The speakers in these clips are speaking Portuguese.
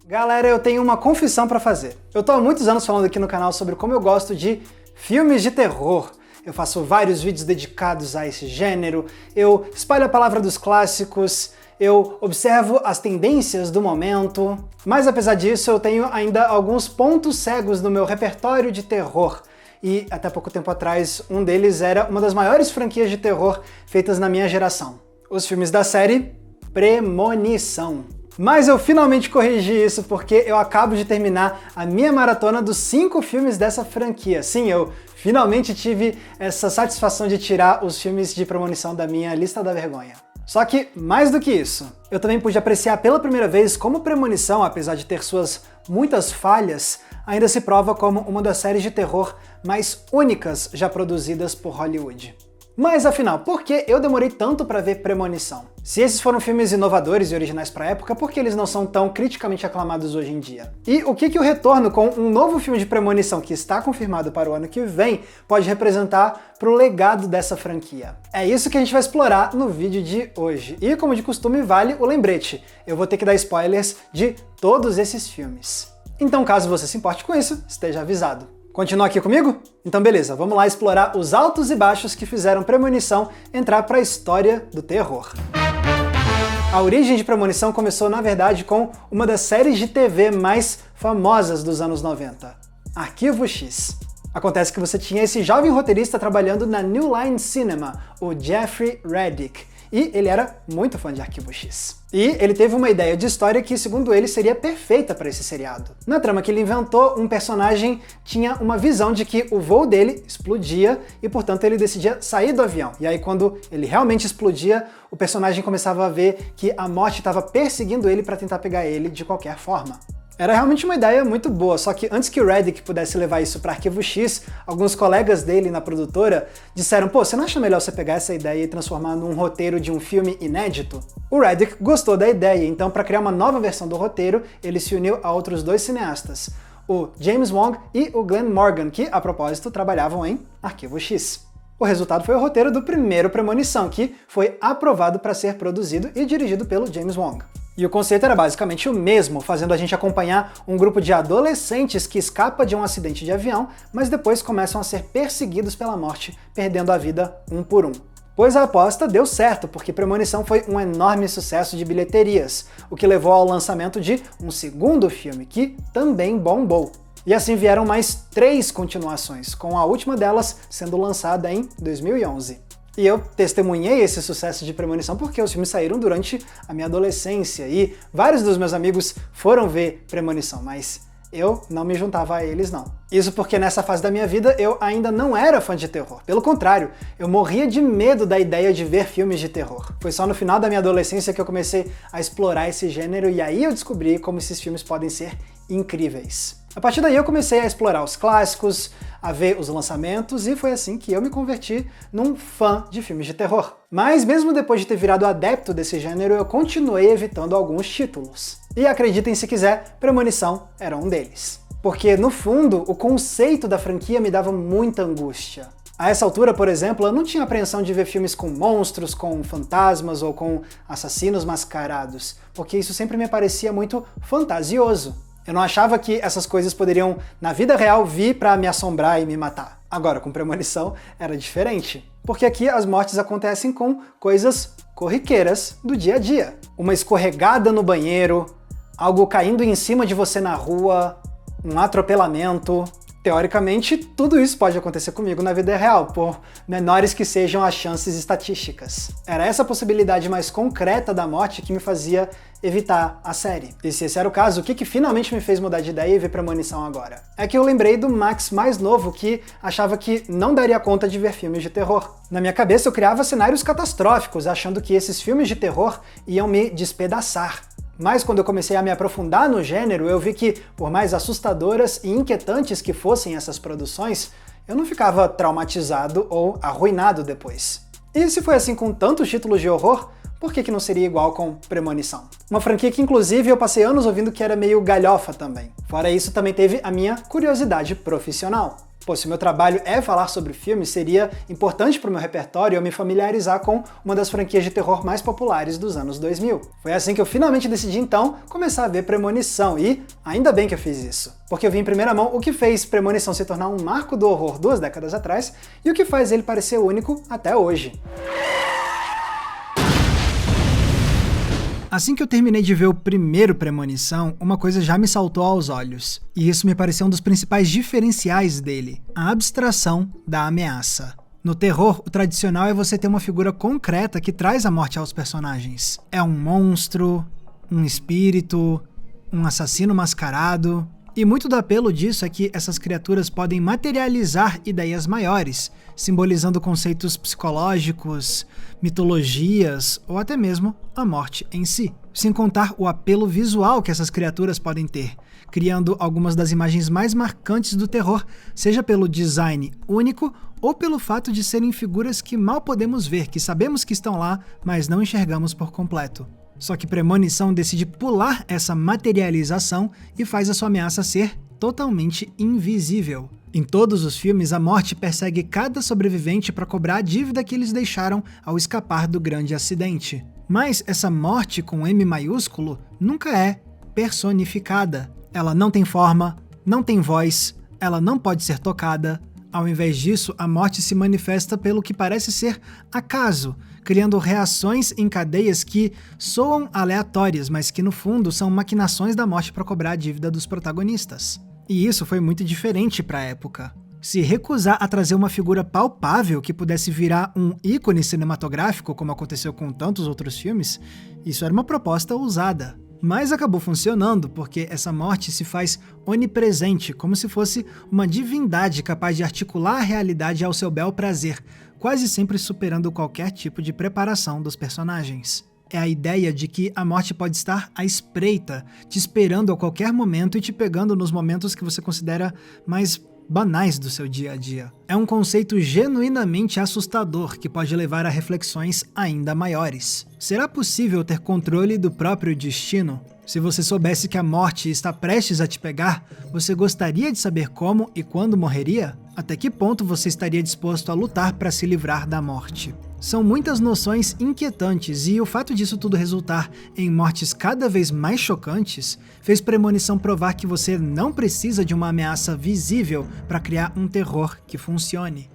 Galera, eu tenho uma confissão pra fazer. Eu tô há muitos anos falando aqui no canal sobre como eu gosto de filmes de terror. Eu faço vários vídeos dedicados a esse gênero, eu espalho a palavra dos clássicos, eu observo as tendências do momento, mas apesar disso eu tenho ainda alguns pontos cegos no meu repertório de terror. E até pouco tempo atrás, um deles era uma das maiores franquias de terror feitas na minha geração. Os filmes da série Premonição. Mas eu finalmente corrigi isso porque eu acabo de terminar a minha maratona dos 5 filmes dessa franquia. Sim, eu finalmente tive essa satisfação de tirar os filmes de Premonição da minha lista da vergonha. Só que, mais do que isso, eu também pude apreciar pela primeira vez como Premonição, apesar de ter suas muitas falhas, ainda se prova como uma das séries de terror mais únicas já produzidas por Hollywood. Mas afinal, por que eu demorei tanto para ver Premonição? Se esses foram filmes inovadores e originais para a época, por que eles não são tão criticamente aclamados hoje em dia? E o que o retorno com um novo filme de Premonição, que está confirmado para o ano que vem, pode representar para o legado dessa franquia? É isso que a gente vai explorar no vídeo de hoje. E como de costume, vale o lembrete. Eu vou ter que dar spoilers de todos esses filmes. Então, caso você se importe com isso, esteja avisado. Continua aqui comigo? Então beleza, vamos lá explorar os altos e baixos que fizeram Premonição entrar para a história do terror. A origem de Premonição começou, na verdade, com uma das séries de TV mais famosas dos anos 90, Arquivo X. Acontece que você tinha esse jovem roteirista trabalhando na New Line Cinema, o Jeffrey Reddick, e ele era muito fã de Arquivo X. E ele teve uma ideia de história que, segundo ele, seria perfeita para esse seriado. Na trama que ele inventou, um personagem tinha uma visão de que o voo dele explodia e, portanto, ele decidia sair do avião. E aí, quando ele realmente explodia, o personagem começava a ver que a morte estava perseguindo ele para tentar pegar ele de qualquer forma. Era realmente uma ideia muito boa, só que antes que o Reddick pudesse levar isso para Arquivo X, alguns colegas dele na produtora disseram: pô, você não acha melhor você pegar essa ideia e transformar num roteiro de um filme inédito? O Reddick gostou da ideia, então para criar uma nova versão do roteiro, ele se uniu a outros 2 cineastas, o James Wong e o Glenn Morgan, que, a propósito, trabalhavam em Arquivo X. O resultado foi o roteiro do primeiro Premonição, que foi aprovado para ser produzido e dirigido pelo James Wong. E o conceito era basicamente o mesmo, fazendo a gente acompanhar um grupo de adolescentes que escapa de um acidente de avião, mas depois começam a ser perseguidos pela morte, perdendo a vida um por um. Pois a aposta deu certo, porque Premonição foi um enorme sucesso de bilheterias, o que levou ao lançamento de um segundo filme, que também bombou. E assim vieram mais 3 continuações, com a última delas sendo lançada em 2011. E eu testemunhei esse sucesso de Premonição porque os filmes saíram durante a minha adolescência e vários dos meus amigos foram ver Premonição, mas eu não me juntava a eles não. Isso porque nessa fase da minha vida eu ainda não era fã de terror. Pelo contrário, eu morria de medo da ideia de ver filmes de terror. Foi só no final da minha adolescência que eu comecei a explorar esse gênero e aí eu descobri como esses filmes podem ser incríveis. A partir daí eu comecei a explorar os clássicos, a ver os lançamentos e foi assim que eu me converti num fã de filmes de terror. Mas mesmo depois de ter virado adepto desse gênero, eu continuei evitando alguns títulos. E acreditem se quiser, Premonição era um deles. Porque, no fundo, o conceito da franquia me dava muita angústia. A essa altura, por exemplo, eu não tinha apreensão de ver filmes com monstros, com fantasmas ou com assassinos mascarados, porque isso sempre me parecia muito fantasioso. Eu não achava que essas coisas poderiam, na vida real, vir para me assombrar e me matar. Agora, com Premonição, era diferente. Porque aqui as mortes acontecem com coisas corriqueiras do dia a dia. Uma escorregada no banheiro, algo caindo em cima de você na rua, um atropelamento. Teoricamente, tudo isso pode acontecer comigo na vida real, por menores que sejam as chances estatísticas. Era essa possibilidade mais concreta da morte que me fazia evitar a série. E se esse era o caso, o que finalmente me fez mudar de ideia e ver Premonição agora? É que eu lembrei do Max mais novo que achava que não daria conta de ver filmes de terror. Na minha cabeça eu criava cenários catastróficos, achando que esses filmes de terror iam me despedaçar. Mas quando eu comecei a me aprofundar no gênero, eu vi que, por mais assustadoras e inquietantes que fossem essas produções, eu não ficava traumatizado ou arruinado depois. E se foi assim com tantos títulos de horror, por que não seria igual com Premonição? Uma franquia que, inclusive, eu passei anos ouvindo que era meio galhofa também. Fora isso, também teve a minha curiosidade profissional. Pô, se o meu trabalho é falar sobre filmes, seria importante para o meu repertório eu me familiarizar com uma das franquias de terror mais populares dos anos 2000. Foi assim que eu finalmente decidi, então, começar a ver Premonição, e ainda bem que eu fiz isso. Porque eu vi em primeira mão o que fez Premonição se tornar um marco do horror 2 décadas atrás, e o que faz ele parecer único até hoje. Assim que eu terminei de ver o primeiro Premonição, uma coisa já me saltou aos olhos. E isso me pareceu um dos principais diferenciais dele: a abstração da ameaça. No terror, o tradicional é você ter uma figura concreta que traz a morte aos personagens. É um monstro, um espírito, um assassino mascarado. E muito do apelo disso é que essas criaturas podem materializar ideias maiores, simbolizando conceitos psicológicos, mitologias ou até mesmo a morte em si. Sem contar o apelo visual que essas criaturas podem ter, criando algumas das imagens mais marcantes do terror, seja pelo design único ou pelo fato de serem figuras que mal podemos ver, que sabemos que estão lá, mas não enxergamos por completo. Só que Premonição decide pular essa materialização e faz a sua ameaça ser totalmente invisível. Em todos os filmes, a morte persegue cada sobrevivente para cobrar a dívida que eles deixaram ao escapar do grande acidente. Mas essa morte com M maiúsculo nunca é personificada. Ela não tem forma, não tem voz, ela não pode ser tocada. Ao invés disso, a morte se manifesta pelo que parece ser acaso, criando reações em cadeias que soam aleatórias, mas que no fundo são maquinações da morte para cobrar a dívida dos protagonistas. E isso foi muito diferente para a época. Se recusar a trazer uma figura palpável que pudesse virar um ícone cinematográfico, como aconteceu com tantos outros filmes, isso era uma proposta ousada. Mas acabou funcionando porque essa morte se faz onipresente, como se fosse uma divindade capaz de articular a realidade ao seu bel prazer, quase sempre superando qualquer tipo de preparação dos personagens. É a ideia de que a morte pode estar à espreita, te esperando a qualquer momento e te pegando nos momentos que você considera mais banais do seu dia a dia. É um conceito genuinamente assustador que pode levar a reflexões ainda maiores. Será possível ter controle do próprio destino? Se você soubesse que a morte está prestes a te pegar, você gostaria de saber como e quando morreria? Até que ponto você estaria disposto a lutar para se livrar da morte? São muitas noções inquietantes e o fato disso tudo resultar em mortes cada vez mais chocantes fez Premonição provar que você não precisa de uma ameaça visível para criar um terror que funcione.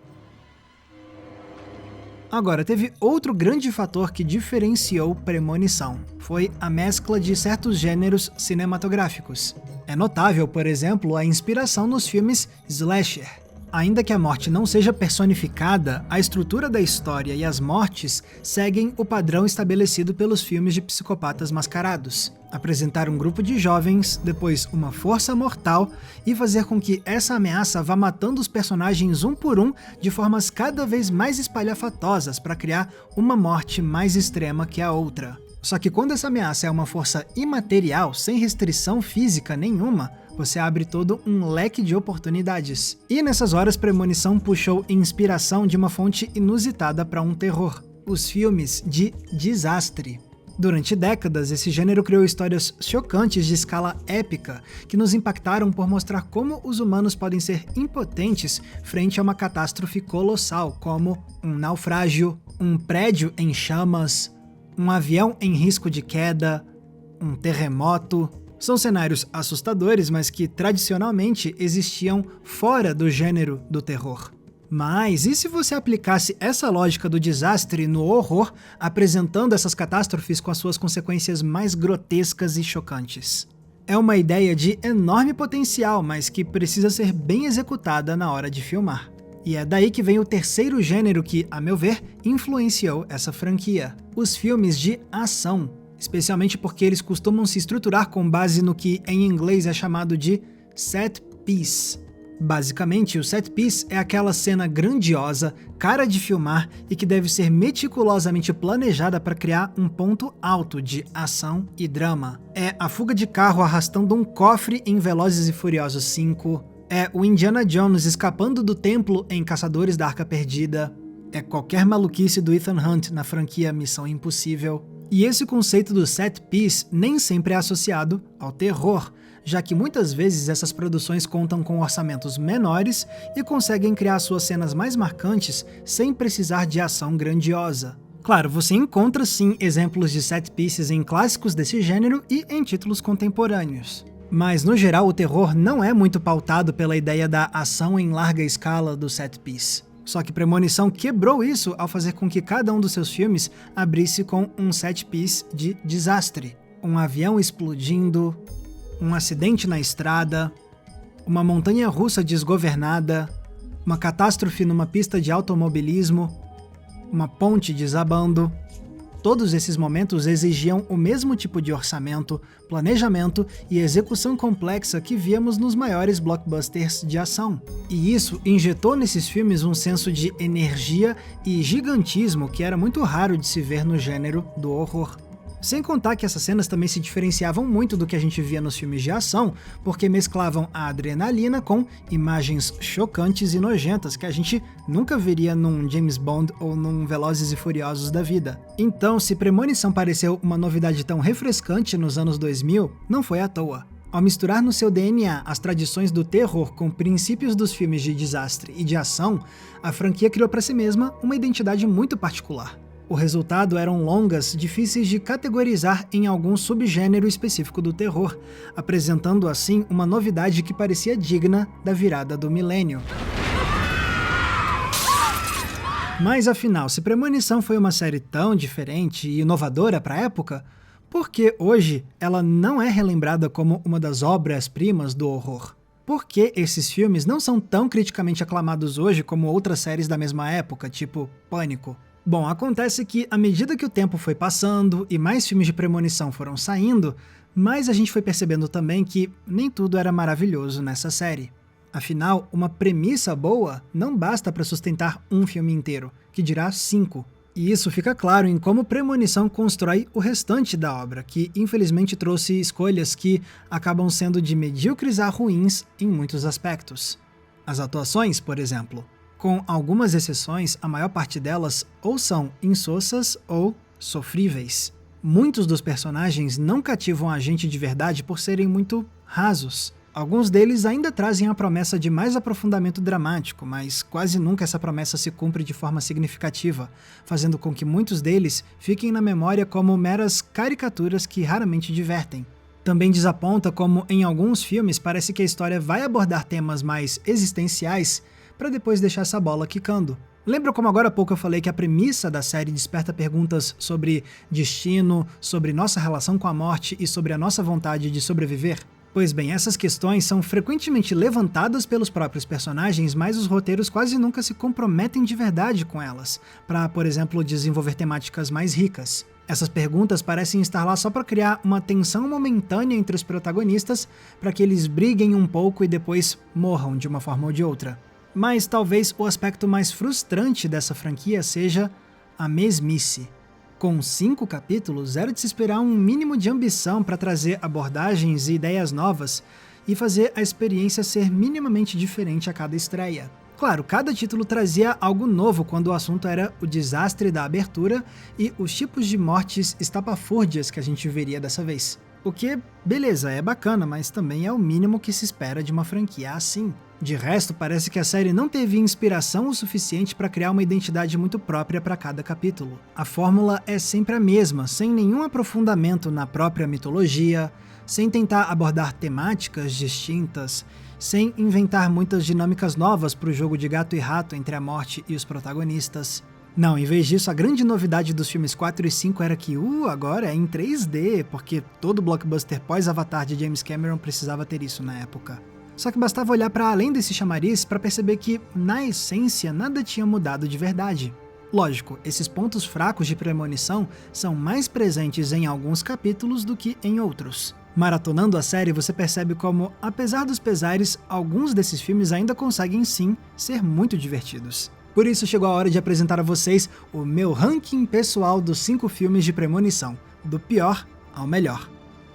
Agora, teve outro grande fator que diferenciou Premonição. Foi a mescla de certos gêneros cinematográficos. É notável, por exemplo, a inspiração nos filmes slasher. Ainda que a morte não seja personificada, a estrutura da história e as mortes seguem o padrão estabelecido pelos filmes de psicopatas mascarados. Apresentar um grupo de jovens, depois uma força mortal e fazer com que essa ameaça vá matando os personagens um por um de formas cada vez mais espalhafatosas para criar uma morte mais extrema que a outra. Só que quando essa ameaça é uma força imaterial, sem restrição física nenhuma, você abre todo um leque de oportunidades. E nessas horas, Premonição puxou inspiração de uma fonte inusitada para um terror: os filmes de desastre. Durante décadas, esse gênero criou histórias chocantes de escala épica, que nos impactaram por mostrar como os humanos podem ser impotentes frente a uma catástrofe colossal, como um naufrágio, um prédio em chamas, um avião em risco de queda, um terremoto. São cenários assustadores, mas que tradicionalmente existiam fora do gênero do terror. Mas e se você aplicasse essa lógica do desastre no horror, apresentando essas catástrofes com as suas consequências mais grotescas e chocantes? É uma ideia de enorme potencial, mas que precisa ser bem executada na hora de filmar. E é daí que vem o terceiro gênero que, a meu ver, influenciou essa franquia: os filmes de ação. Especialmente porque eles costumam se estruturar com base no que em inglês é chamado de set piece. Basicamente, o set piece é aquela cena grandiosa, cara de filmar e que deve ser meticulosamente planejada para criar um ponto alto de ação e drama. É a fuga de carro arrastando um cofre em Velozes e Furiosos 5, é o Indiana Jones escapando do templo em Caçadores da Arca Perdida, é qualquer maluquice do Ethan Hunt na franquia Missão Impossível. E esse conceito do set piece nem sempre é associado ao terror. já que muitas vezes essas produções contam com orçamentos menores e conseguem criar suas cenas mais marcantes sem precisar de ação grandiosa. Claro, você encontra sim exemplos de set pieces em clássicos desse gênero e em títulos contemporâneos. Mas, no geral, o terror não é muito pautado pela ideia da ação em larga escala do set piece. Só que Premonição quebrou isso ao fazer com que cada um dos seus filmes abrisse com um set piece de desastre. Um avião explodindo, um acidente na estrada, uma montanha-russa desgovernada, uma catástrofe numa pista de automobilismo, uma ponte desabando. Todos esses momentos exigiam o mesmo tipo de orçamento, planejamento e execução complexa que víamos nos maiores blockbusters de ação. E isso injetou nesses filmes um senso de energia e gigantismo que era muito raro de se ver no gênero do horror. Sem contar que essas cenas também se diferenciavam muito do que a gente via nos filmes de ação, porque mesclavam a adrenalina com imagens chocantes e nojentas que a gente nunca veria num James Bond ou num Velozes e Furiosos da vida. Então, se Premonição pareceu uma novidade tão refrescante nos anos 2000, não foi à toa. Ao misturar no seu DNA as tradições do terror com princípios dos filmes de desastre e de ação, a franquia criou para si mesma uma identidade muito particular. O resultado eram longas difíceis de categorizar em algum subgênero específico do terror, apresentando assim uma novidade que parecia digna da virada do milênio. Mas afinal, se Premonição foi uma série tão diferente e inovadora para a época, por que hoje ela não é relembrada como uma das obras-primas do horror? Por que esses filmes não são tão criticamente aclamados hoje como outras séries da mesma época, tipo Pânico? Bom, acontece que à medida que o tempo foi passando e mais filmes de premonição foram saindo, mais a gente foi percebendo também que nem tudo era maravilhoso nessa série. Afinal, uma premissa boa não basta para sustentar um filme inteiro, que dirá 5. E isso fica claro em como Premonição constrói o restante da obra, que infelizmente trouxe escolhas que acabam sendo de medíocres a ruins em muitos aspectos. As atuações, por exemplo. Com algumas exceções, a maior parte delas ou são insossas ou sofríveis. Muitos dos personagens não cativam a gente de verdade por serem muito rasos. Alguns deles ainda trazem a promessa de mais aprofundamento dramático, mas quase nunca essa promessa se cumpre de forma significativa, fazendo com que muitos deles fiquem na memória como meras caricaturas que raramente divertem. Também desaponta como, em alguns filmes, parece que a história vai abordar temas mais existenciais para depois deixar essa bola quicando. Lembra como agora há pouco eu falei que a premissa da série desperta perguntas sobre destino, sobre nossa relação com a morte e sobre a nossa vontade de sobreviver? Pois bem, essas questões são frequentemente levantadas pelos próprios personagens, mas os roteiros quase nunca se comprometem de verdade com elas, para, por exemplo, desenvolver temáticas mais ricas. Essas perguntas parecem estar lá só para criar uma tensão momentânea entre os protagonistas, para que eles briguem um pouco e depois morram de uma forma ou de outra. Mas talvez o aspecto mais frustrante dessa franquia seja a mesmice. Com 5 capítulos, era de se esperar um mínimo de ambição para trazer abordagens e ideias novas e fazer a experiência ser minimamente diferente a cada estreia. Claro, cada título trazia algo novo quando o assunto era o desastre da abertura e os tipos de mortes estapafúrdias que a gente veria dessa vez. O que, beleza, é bacana, mas também é o mínimo que se espera de uma franquia assim. De resto, parece que a série não teve inspiração o suficiente para criar uma identidade muito própria para cada capítulo. A fórmula é sempre a mesma, sem nenhum aprofundamento na própria mitologia, sem tentar abordar temáticas distintas, sem inventar muitas dinâmicas novas para o jogo de gato e rato entre a morte e os protagonistas. Não, em vez disso, a grande novidade dos filmes 4 e 5 era que, agora é em 3D, porque todo blockbuster pós-Avatar de James Cameron precisava ter isso na época. Só que bastava olhar para além desse chamariz para perceber que, na essência, nada tinha mudado de verdade. Lógico, esses pontos fracos de premonição são mais presentes em alguns capítulos do que em outros. Maratonando a série, você percebe como, apesar dos pesares, alguns desses filmes ainda conseguem sim ser muito divertidos. Por isso chegou a hora de apresentar a vocês o meu ranking pessoal dos 5 filmes de premonição, do pior ao melhor.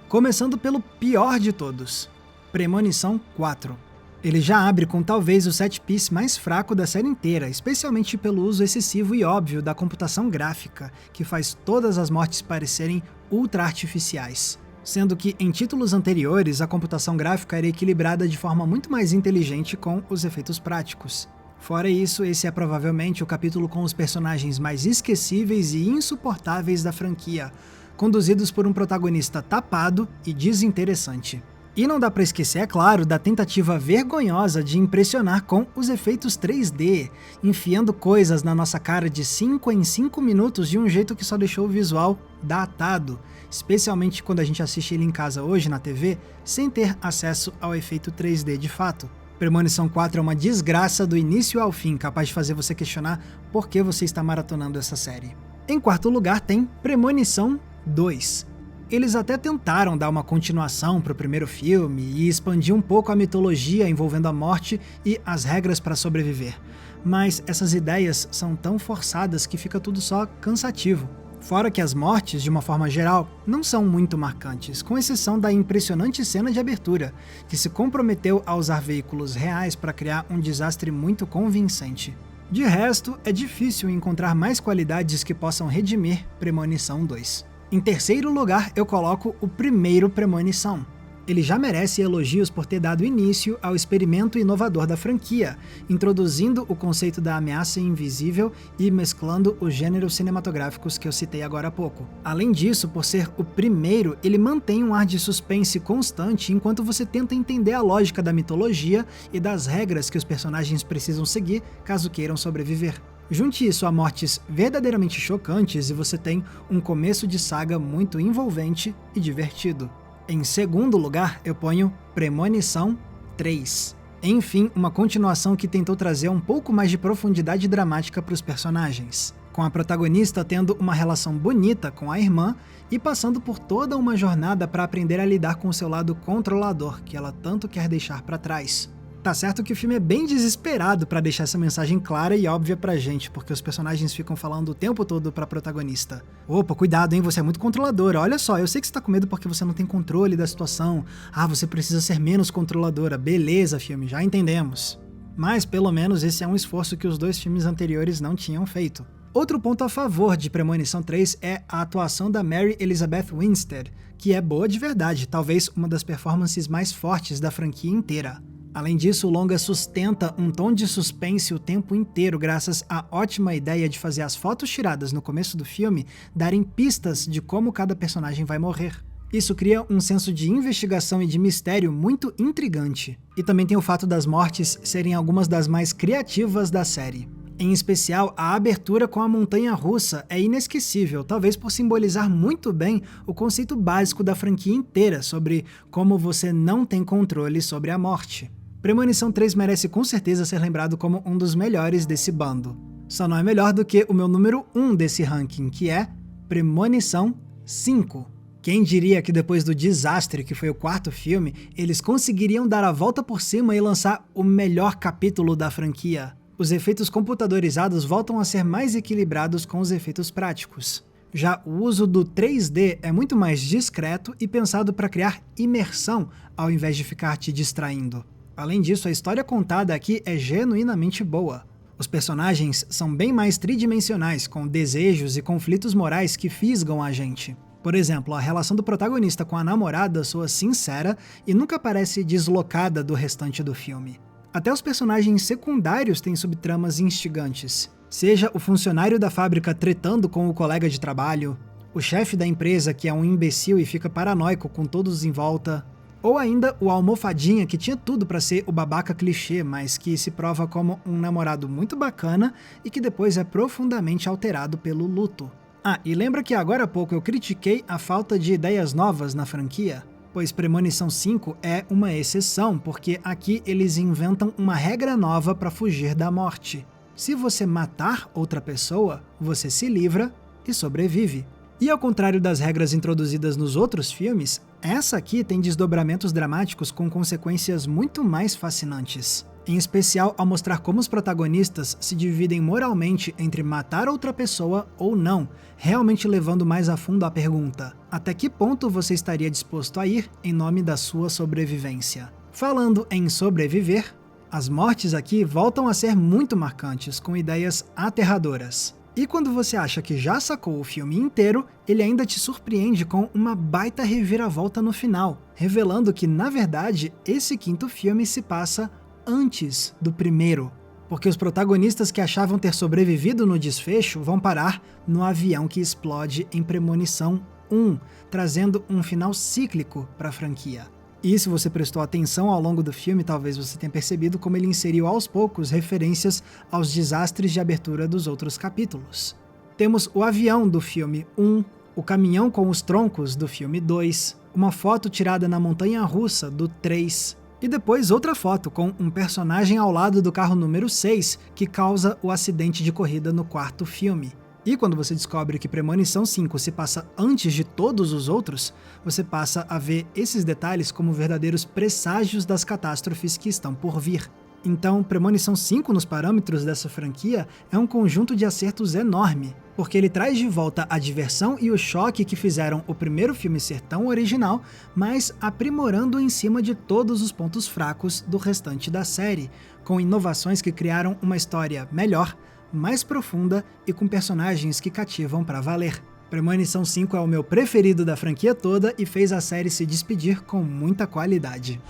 Começando pelo pior de todos, Premonição 4. Ele já abre com talvez o set piece mais fraco da série inteira, especialmente pelo uso excessivo e óbvio da computação gráfica, que faz todas as mortes parecerem ultra artificiais. sendo que em títulos anteriores a computação gráfica era equilibrada de forma muito mais inteligente com os efeitos práticos. Fora isso, esse é provavelmente o capítulo com os personagens mais esquecíveis e insuportáveis da franquia, conduzidos por um protagonista tapado e desinteressante. E não dá pra esquecer, é claro, da tentativa vergonhosa de impressionar com os efeitos 3D, enfiando coisas na nossa cara de 5 em 5 minutos de um jeito que só deixou o visual datado, especialmente quando a gente assiste ele em casa hoje na TV, sem ter acesso ao efeito 3D de fato. Premonição 4 é uma desgraça do início ao fim, capaz de fazer você questionar por que você está maratonando essa série. Em quarto lugar tem Premonição 2. Eles até tentaram dar uma continuação para o primeiro filme e expandir um pouco a mitologia envolvendo a morte e as regras para sobreviver, mas essas ideias são tão forçadas que fica tudo só cansativo. Fora que as mortes, de uma forma geral, não são muito marcantes, com exceção da impressionante cena de abertura, que se comprometeu a usar veículos reais para criar um desastre muito convincente. De resto, é difícil encontrar mais qualidades que possam redimir Premonição 2. Em terceiro lugar, eu coloco o primeiro Premonição. Ele já merece elogios por ter dado início ao experimento inovador da franquia, introduzindo o conceito da ameaça invisível e mesclando os gêneros cinematográficos que eu citei agora há pouco. Além disso, por ser o primeiro, ele mantém um ar de suspense constante enquanto você tenta entender a lógica da mitologia e das regras que os personagens precisam seguir caso queiram sobreviver. Junte isso a mortes verdadeiramente chocantes e você tem um começo de saga muito envolvente e divertido. Em segundo lugar, eu ponho Premonição 3. Enfim, uma continuação que tentou trazer um pouco mais de profundidade dramática para os personagens, com a protagonista tendo uma relação bonita com a irmã e passando por toda uma jornada para aprender a lidar com o seu lado controlador, que ela tanto quer deixar para trás. Tá certo que o filme é bem desesperado pra deixar essa mensagem clara e óbvia pra gente, porque os personagens ficam falando o tempo todo pra protagonista. Opa, cuidado, hein, você é muito controladora, olha só, eu sei que você tá com medo porque você não tem controle da situação. Ah, você precisa ser menos controladora, beleza, filme, já entendemos. Mas, pelo menos, esse é um esforço que os dois filmes anteriores não tinham feito. Outro ponto a favor de Premonição 3 é a atuação da Mary Elizabeth Winstead, que é boa de verdade, talvez uma das performances mais fortes da franquia inteira. Além disso, o longa sustenta um tom de suspense o tempo inteiro graças à ótima ideia de fazer as fotos tiradas no começo do filme darem pistas de como cada personagem vai morrer. Isso cria um senso de investigação e de mistério muito intrigante. E também tem o fato das mortes serem algumas das mais criativas da série. Em especial, a abertura com a montanha-russa é inesquecível, talvez por simbolizar muito bem o conceito básico da franquia inteira sobre como você não tem controle sobre a morte. Premonição 3 merece com certeza ser lembrado como um dos melhores desse bando. Só não é melhor do que o meu número 1 desse ranking, que é Premonição 5. Quem diria que depois do desastre que foi o quarto filme, eles conseguiriam dar a volta por cima e lançar o melhor capítulo da franquia? Os efeitos computadorizados voltam a ser mais equilibrados com os efeitos práticos. Já o uso do 3D é muito mais discreto e pensado para criar imersão ao invés de ficar te distraindo. Além disso, a história contada aqui é genuinamente boa. Os personagens são bem mais tridimensionais, com desejos e conflitos morais que fisgam a gente. Por exemplo, a relação do protagonista com a namorada soa sincera e nunca parece deslocada do restante do filme. Até os personagens secundários têm subtramas instigantes. Seja o funcionário da fábrica tretando com o colega de trabalho, o chefe da empresa que é um imbecil e fica paranoico com todos em volta, ou ainda o almofadinha que tinha tudo pra ser o babaca clichê, mas que se prova como um namorado muito bacana e que depois é profundamente alterado pelo luto. Ah, e lembra que agora há pouco eu critiquei a falta de ideias novas na franquia? Pois Premonição 5 é uma exceção, porque aqui eles inventam uma regra nova para fugir da morte. Se você matar outra pessoa, você se livra e sobrevive. E ao contrário das regras introduzidas nos outros filmes, essa aqui tem desdobramentos dramáticos com consequências muito mais fascinantes. Em especial ao mostrar como os protagonistas se dividem moralmente entre matar outra pessoa ou não, realmente levando mais a fundo a pergunta: até que ponto você estaria disposto a ir em nome da sua sobrevivência? Falando em sobreviver, as mortes aqui voltam a ser muito marcantes, com ideias aterradoras. E quando você acha que já sacou o filme inteiro, ele ainda te surpreende com uma baita reviravolta no final, revelando que, na verdade, esse quinto filme se passa antes do primeiro. Porque os protagonistas que achavam ter sobrevivido no desfecho vão parar no avião que explode em Premonição 1, trazendo um final cíclico para a franquia. E se você prestou atenção ao longo do filme, talvez você tenha percebido como ele inseriu aos poucos referências aos desastres de abertura dos outros capítulos. Temos o avião do filme 1, o caminhão com os troncos do filme 2, uma foto tirada na montanha-russa do 3, e depois outra foto com um personagem ao lado do carro número 6 que causa o acidente de corrida no quarto filme. E quando você descobre que Premonição 5 se passa antes de todos os outros, você passa a ver esses detalhes como verdadeiros presságios das catástrofes que estão por vir. Então, Premonição 5 nos parâmetros dessa franquia é um conjunto de acertos enorme, porque ele traz de volta a diversão e o choque que fizeram o primeiro filme ser tão original, mas aprimorando em cima de todos os pontos fracos do restante da série, com inovações que criaram uma história melhor, mais profunda e com personagens que cativam pra valer. Premonição 5 é o meu preferido da franquia toda e fez a série se despedir com muita qualidade.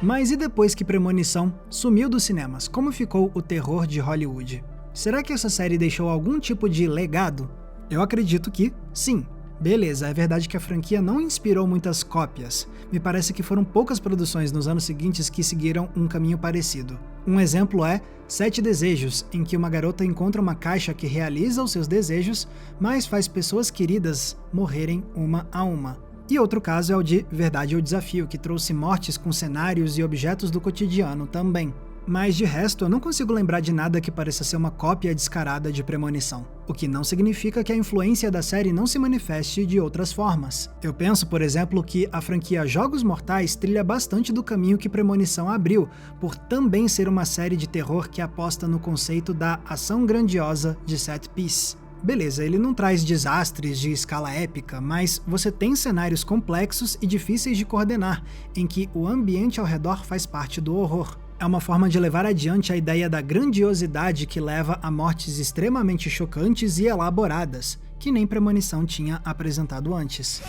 Mas e depois que Premonição sumiu dos cinemas, como ficou o terror de Hollywood? Será que essa série deixou algum tipo de legado? Eu acredito que sim. Beleza, é verdade que a franquia não inspirou muitas cópias. Me parece que foram poucas produções nos anos seguintes que seguiram um caminho parecido. Um exemplo é 7 Desejos, em que uma garota encontra uma caixa que realiza os seus desejos, mas faz pessoas queridas morrerem uma a uma. E outro caso é o de Verdade ou Desafio, que trouxe mortes com cenários e objetos do cotidiano também. Mas de resto, eu não consigo lembrar de nada que pareça ser uma cópia descarada de Premonição. O que não significa que a influência da série não se manifeste de outras formas. Eu penso, por exemplo, que a franquia Jogos Mortais trilha bastante do caminho que Premonição abriu, por também ser uma série de terror que aposta no conceito da ação grandiosa de set piece. Beleza, ele não traz desastres de escala épica, mas você tem cenários complexos e difíceis de coordenar, em que o ambiente ao redor faz parte do horror. É uma forma de levar adiante a ideia da grandiosidade que leva a mortes extremamente chocantes e elaboradas, que nem Premonição tinha apresentado antes.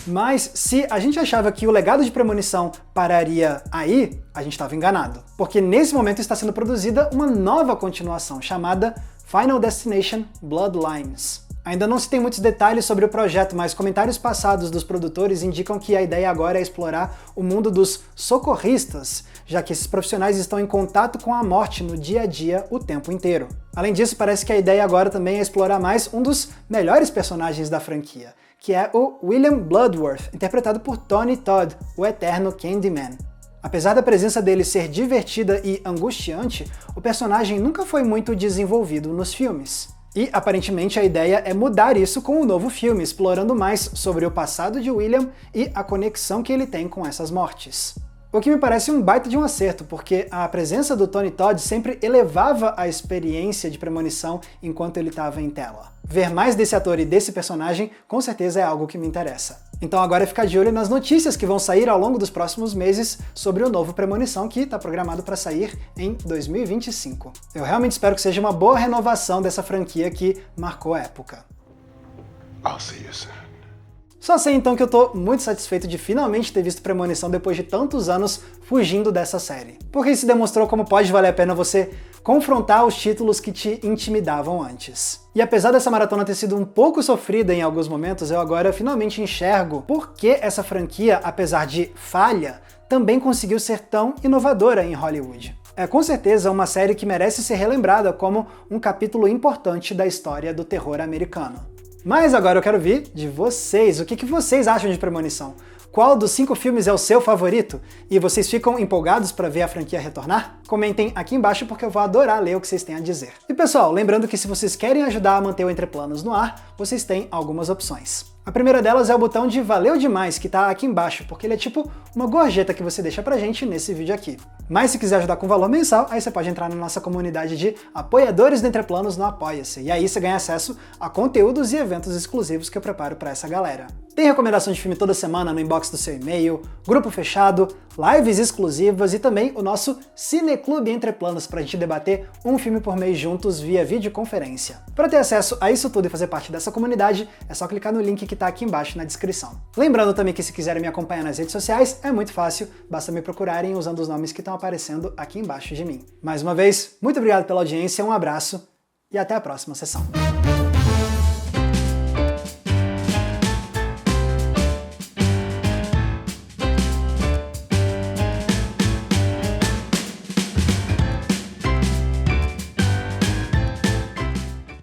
Mas se a gente achava que o legado de Premonição pararia aí, a gente estava enganado. Porque nesse momento está sendo produzida uma nova continuação, chamada Final Destination Bloodlines. Ainda não se tem muitos detalhes sobre o projeto, mas comentários passados dos produtores indicam que a ideia agora é explorar o mundo dos socorristas, já que esses profissionais estão em contato com a morte no dia a dia o tempo inteiro. Além disso, parece que a ideia agora também é explorar mais um dos melhores personagens da franquia, que é o William Bloodworth, interpretado por Tony Todd, o eterno Candyman. Apesar da presença dele ser divertida e angustiante, o personagem nunca foi muito desenvolvido nos filmes. E, aparentemente, a ideia é mudar isso com o novo filme, explorando mais sobre o passado de William e a conexão que ele tem com essas mortes. O que me parece um baita de um acerto, porque a presença do Tony Todd sempre elevava a experiência de Premonição enquanto ele estava em tela. Ver mais desse ator e desse personagem, com certeza é algo que me interessa. Então agora é ficar de olho nas notícias que vão sair ao longo dos próximos meses sobre o novo Premonição, que está programado para sair em 2025. Eu realmente espero que seja uma boa renovação dessa franquia que marcou a época. I'll see you soon. Só sei então que eu tô muito satisfeito de finalmente ter visto Premonição depois de tantos anos fugindo dessa série. Porque isso demonstrou como pode valer a pena você confrontar os títulos que te intimidavam antes. E apesar dessa maratona ter sido um pouco sofrida em alguns momentos, eu agora finalmente enxergo por que essa franquia, apesar de falha, também conseguiu ser tão inovadora em Hollywood. É com certeza uma série que merece ser relembrada como um capítulo importante da história do terror americano. Mas agora eu quero ver de vocês. O que vocês acham de Premonição? Qual dos 5 filmes é o seu favorito? E vocês ficam empolgados para ver a franquia retornar? Comentem aqui embaixo porque eu vou adorar ler o que vocês têm a dizer. E pessoal, lembrando que se vocês querem ajudar a manter o Entre Planos no ar, vocês têm algumas opções. A primeira delas é o botão de Valeu Demais, que tá aqui embaixo, porque ele é tipo uma gorjeta que você deixa pra gente nesse vídeo aqui. Mas se quiser ajudar com valor mensal, aí você pode entrar na nossa comunidade de apoiadores do Entre Planos no Apoia-se, e aí você ganha acesso a conteúdos e eventos exclusivos que eu preparo pra essa galera. Tem recomendação de filme toda semana no inbox do seu e-mail, grupo fechado, lives exclusivas e também o nosso Cineclube Entre Planos para a gente debater um filme por mês juntos via videoconferência. Para ter acesso a isso tudo e fazer parte dessa comunidade, é só clicar no link que está aqui embaixo na descrição. Lembrando também que se quiserem me acompanhar nas redes sociais, é muito fácil, basta me procurarem usando os nomes que estão aparecendo aqui embaixo de mim. Mais uma vez, muito obrigado pela audiência, um abraço e até a próxima sessão.